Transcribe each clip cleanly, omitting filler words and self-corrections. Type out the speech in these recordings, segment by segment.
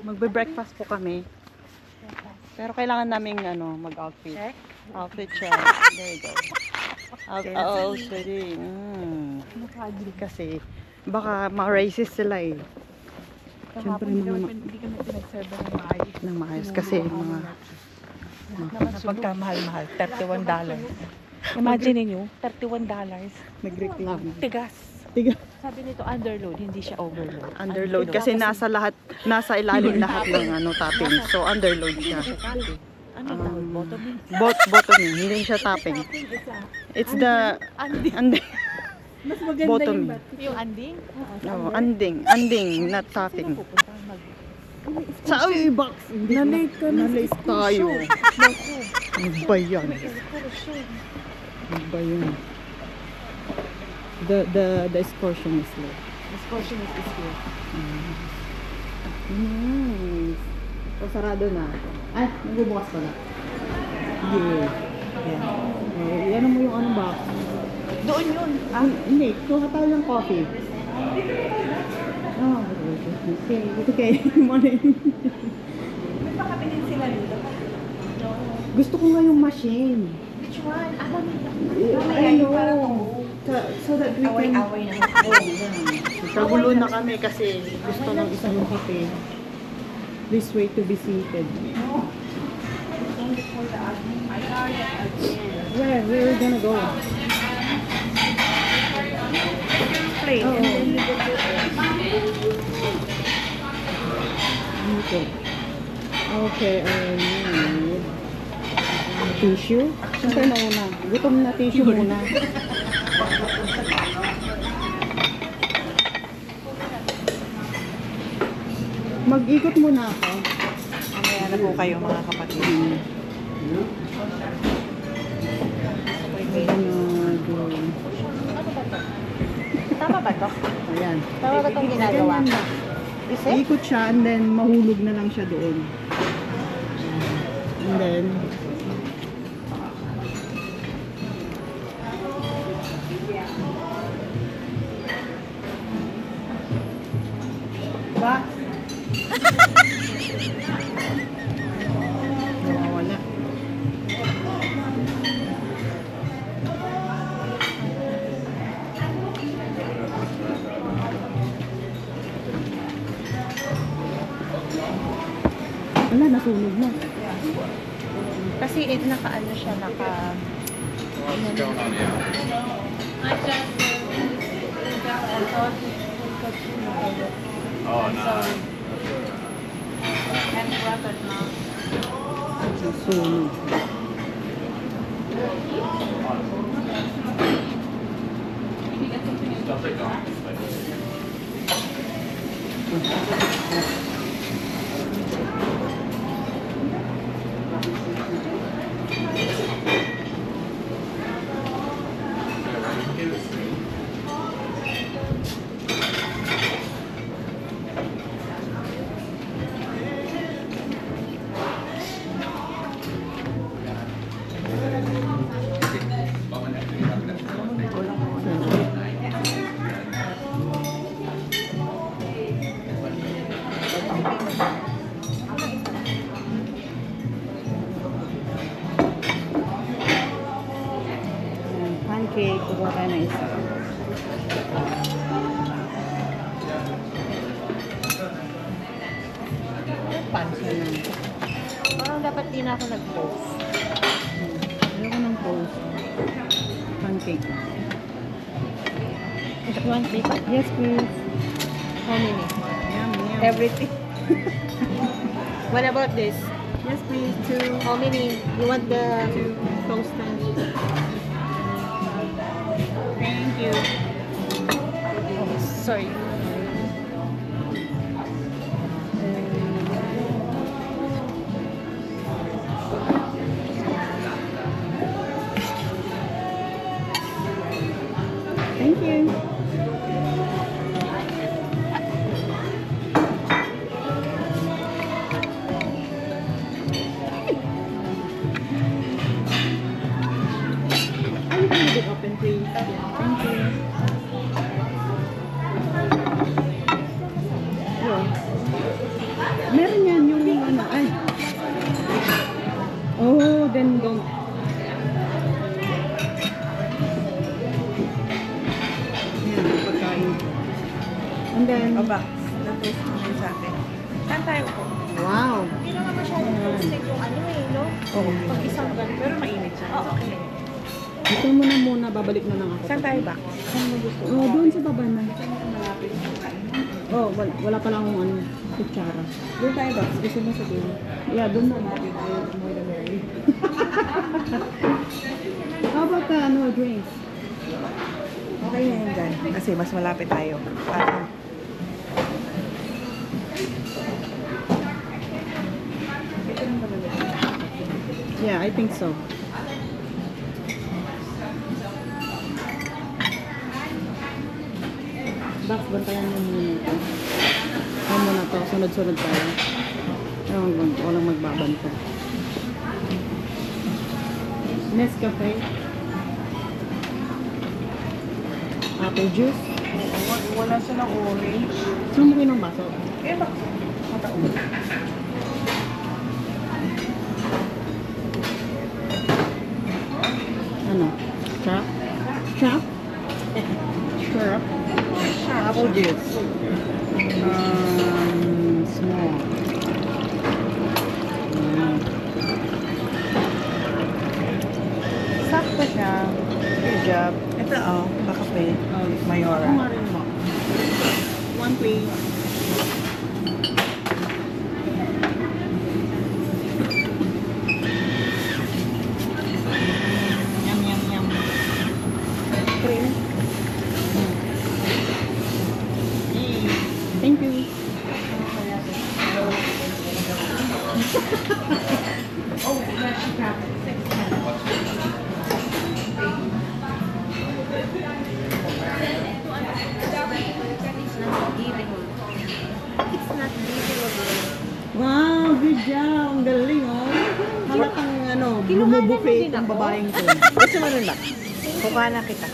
magbe-breakfast po kami. Pero kailangan naming mag-outfit. Check. Outfit check. There you go. Outfitting. Kasi baka ma-racist sila eh. Siyempre hindi kami pinagserve ng maayos kasi mga pagkamahal-mahal, $31. Imagine niyo, $31. nagreklamo. Tigas. Tigas. Sabi nito underload, hindi siya overload. Underload kasi nasa ilalim lahat ng topping. So underload siya. Ano tawag? Bottoming? Bottoming, hindi siya topping. It's the anding. Mas maganda Bottoming. yung anding? No, anding, not topping. Sa box, Na-late ka na. Na-late tayo. Ano ba yan? Ano ba yan? The excursion is there. Excursion is here. Nice. So, sarado na. Ay, nagbubukas pala. Yeah. Yan mo yung box. Doon yun. Hindi, kuha tayo ng coffee. Oh, okay. It's okay. Morning. May pakabilin sila dito. Gusto ko nga yung machine. Which one? I know. So that we can... Away na. Kagulo na kami kasi gusto ng isang kape. Please wait to be seated. Where are we gonna go? Play. Oh. Dito. Okay, tissue? Siyempre na una. Gutom na tissue muna. Mag-ikot muna ako. Mamaya na po kayo mga kapatid. Tama ba to? Ayan. Tama ba itong ginagawa? Ganyan na. Ikot siya and then mahulog na lang siya doon. And then ba? Nawawala. Wala, nasunog na. Kasi naka-ano siya, What's going on here? Oh, no. Nasunog. Stuff like that. Pancake, kukuha tayo ng isa. pansa na. Parang dapat din ako nag-post. Ayoko ng toast. Pancake. You want paper? Yes, please. How many? Yum, yum. Everything. What about this? Yes, please. 2 How many? You want the... toasted. Thank you. Sorry. Thank you. Are you going to leave it open, please? Thank you. And then, O box. Na-toast mo na yun sa akin. Saan tayo po? wow. Hindi naman masyadong toasted yung ano eh, no? Oo. Pag isang ganun. Pero mainit siya. Oo, okay. Ito mo na muna, babalik na lang ako. Saan tayo box? Saan mo gusto? Oh, doon sa baba na. Malapit yung kain. Oh, wala pa lang akong ano, kutsara. Doon tayo box. Gusto mo sa doon? Yeah, doon na. More the merry. How about drinks? Okay na yun dyan. Kasi mas malapit tayo. Para. Ito lang ba naman? Yeah, I think so. Box, bantayan mo muna ito. Ano muna to, sunod-sunod tayo. Walang magbabanta. Nescafe. Apple juice. Wala siya ng orange. Sumukin ng baso. Eh, box. Mataon. Ano? Chop? Chop? Chop? Apple juice. Small. Ayan. Sakto siya. Good job. Ito baka pwede. Mayora. Ano nga rin mo? One please. Yum, yum, yum. Cream. Hey, thank you. Oh, yeah, she got it. 6 It's not eatable. Wow, good job. Ang galing, oh. Halatang, bumubuffet ang babaeng ko. Gusto mo rin ba? Kukuha na kita.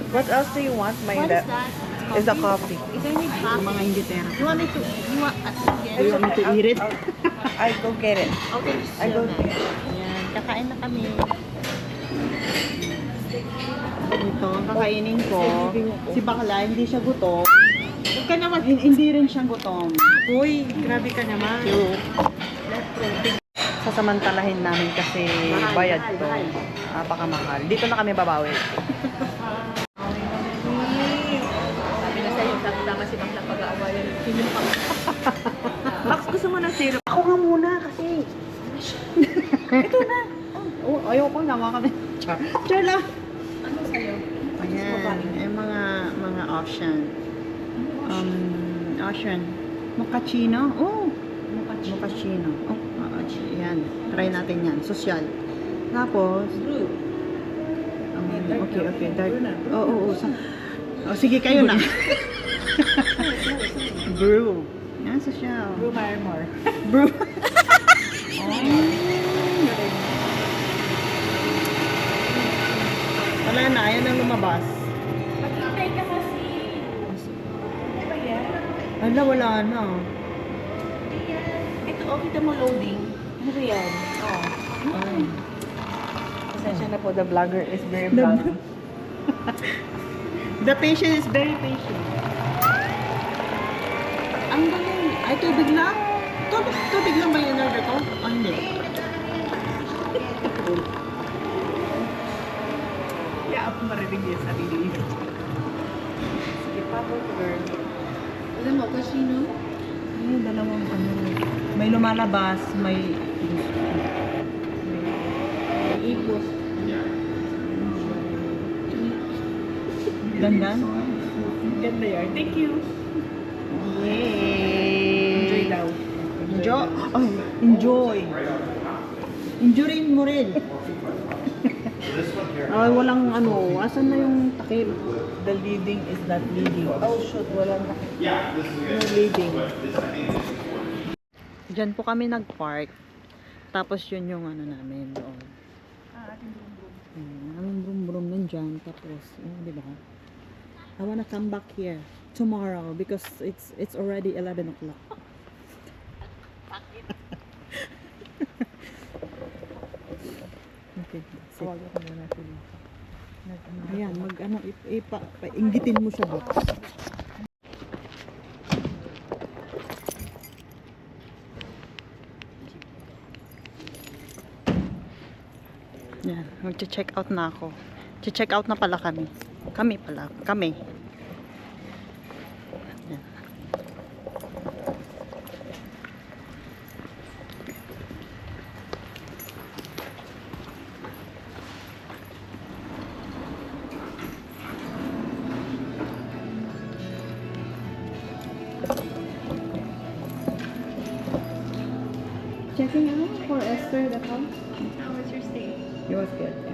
What else do you want? What is that? Is the coffee. Is there any Ang coffee? mga inditera. You want me to? You want? Do you want me to eat it? I go get it. Okay, I go get it. Ayan, kakain na kami. Ito, ang kakainin ko. Si Bakla, hindi siya gutom. Huwag ka naman, hindi rin siya gutom. Uy, grabe ka naman. Sasamantalahin namin kasi Mahal, bayad mahal, to. mahal. Napakamahal. Dito na kami babawi. Sabi na sa'yo, tama si Bakla pag-aawayan. Sinumpang. Max, gusto mo ng syrup? Ako nga muna kasi. Ito na. Oh, ayoko na, mga kami. Char lang. Ano sa'yo? Ayan, yung mga option. Option. Mochaccino. Oh, mochaccino. Oh, yan. Try natin yan. Social. Tapos, okay. Dark. Oo. Sige, kayo na. Brew. Yan, social. Brew Marmor. Brew. Wala na, ayan ang lumabas. Mag-intay ka kasi. Di ba yan? Ala, wala na. Ito, kita mo loading. Ano ba yan? Ay. Pasensya na po, the vlogger is very vloggy. The patient is very patient. Ang galing. Ay, tubig lang? Tubig lang ba yung order ko? Ah, hindi. Kaya ako marinig niya sa sarili. Sige pa po, girl. Alam mo, casino? Ay, dalawang ano. May lumalabas, may... Ipos. Dandan? Ganda yan. Thank you. Yay! Enjoy daw. Enjoy? Ay, enjoy. Enjoyin mo rin. Ay, walang ano. Asan na yung takip? The leading is not leading. Oh, shoot. Wala na. No leading. Diyan po kami nag-park. Tapos yun yung ano namin doon. Aming brum-brum nandyan. Tapos, di ba? I wanna come back here tomorrow because it's already 11 o'clock. Okay, that's it. Tawagan ko muna sila. Ayan, inggitin mo siya ba? Yan, magche-check out na ako. Check out na pala kami. Kami pala. Kami. Yan. Checking out for Esther the house. How was your stay? It was good, yeah.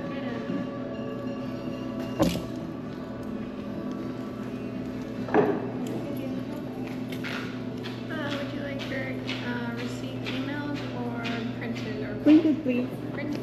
Would you like your receipt emailed or printed or Printed, please. printed?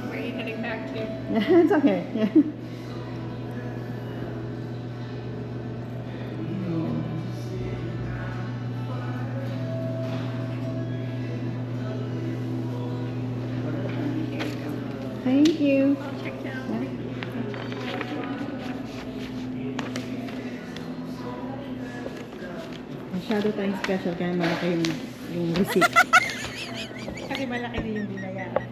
Where are you heading back to? It's okay. Yeah. Thank you. I'll check down. Masyado tayong special kaya malaki yung receipt. Kasi malaki din yung binayaran.